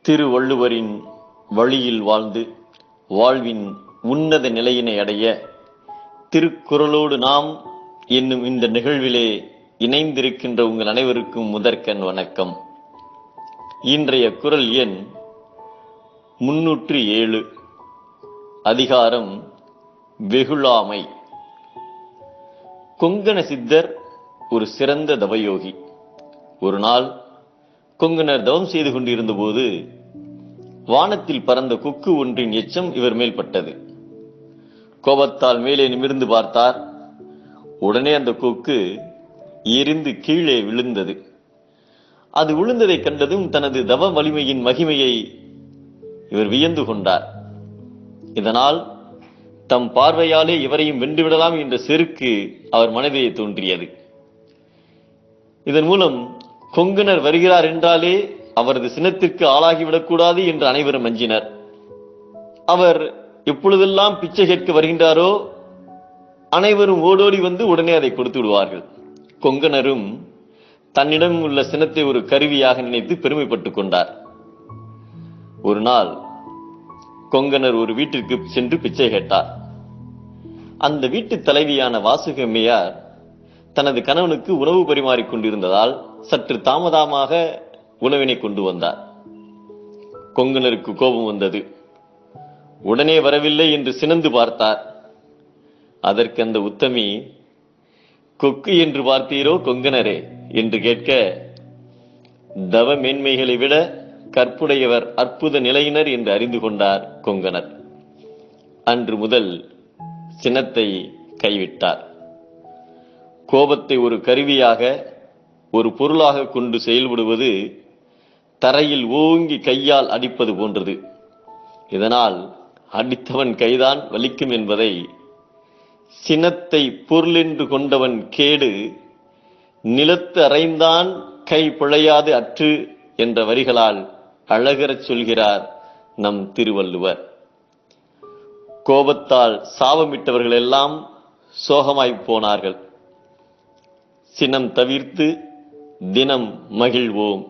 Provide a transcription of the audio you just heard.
திருவள்ளுவரின் வழியில் வாழ்ந்து வாழ்வின் உன்னத நிலையினை அடைய திருக்குறளோடு நாம் என்னும் இந்த நிகழ்விலே இணைந்திருக்கின்ற உங்கள் அனைவருக்கும் முதற்கண் வணக்கம். இன்றைய குறள் எண் 307. அதிகாரம் வெகுளாமை. கொங்கண சித்தர் ஒரு சிறந்த தவயோகி. ஒரு நாள் கொங்கணர் தவம் செய்து கொண்டிருந்த போது வானத்தில் பறந்த கொக்கு ஒன்றின் எச்சம் இவர் மேல் பட்டது. கோபத்தால் மேலே நிமிர்ந்து பார்த்தார். உடனே அந்த கொக்கு எரிந்து கீழே விழுந்தது. அது விழுந்ததை கண்டதும் தனது தவ வலிமையின் மகிமையை இவர் வியந்து கொண்டார். இதனால் தம் பார்வையாலே இவரையும் வென்றுவிடலாம் என்ற செருக்கு அவர் மனதிலே தோன்றியது. இதன் மூலம் கொங்கணர் வருகிறார் என்றாலே அவரது சினத்திற்கு ஆளாகிவிடக்கூடாது என்று அனைவரும் அஞ்சினர். அவர் எப்பொழுதெல்லாம் பிச்சை கேட்க வருகின்றாரோ அனைவரும் ஓடோடி வந்து உடனே அதை கொடுத்து விடுவார்கள். கொங்கணரும் தன்னிடம் உள்ள சினத்தை ஒரு கருவியாக நினைத்து பெருமைப்பட்டுக் கொண்டார். ஒரு நாள் கொங்கணர் ஒரு வீட்டிற்கு சென்று பிச்சை கேட்டார். அந்த வீட்டு தலைவியான வாசுகம்மையார் தனது கணவனுக்கு உணவு பரிமாறிக் கொண்டிருந்ததால் சற்று தாமதமாக உணவினை கொண்டு வந்தார். கொங்கணருக்கு கோபம் வந்தது. உடனே வரவில்லை என்று சினந்து பார்த்தார். அதற்கு அந்த உத்தமி, கொக்கு என்று பார்த்தீரோ கொங்கணரே என்று கேட்க, தவ மேன்மைகளை விட கற்புடையவர் அற்புத நிலையினர் என்று அறிந்து கொண்டார் கொங்கணர். அன்று முதல் சினத்தை கைவிட்டார். கோபத்தை ஒரு கருவியாக, ஒரு பொருளாக கொண்டு செயல்படுவது தரையில் ஓங்கி கையால் அடிப்பது போன்றது. இதனால் அடித்தவன் கைதான் வலிக்கும் என்பதை சினத்தை பொருளென்று கொண்டவன் கேடு நிலத்து அறைந்தான் கை பிழையாது அற்று என்ற வரிகளால் அழகரச் சொல்கிறார் நம் திருவள்ளுவர். கோபத்தால் சாபமிட்டவர்கள் எல்லாம் சோகமாய் போனார்கள். சினம் தவிர்த்து தினம் மகிழ்வோம்.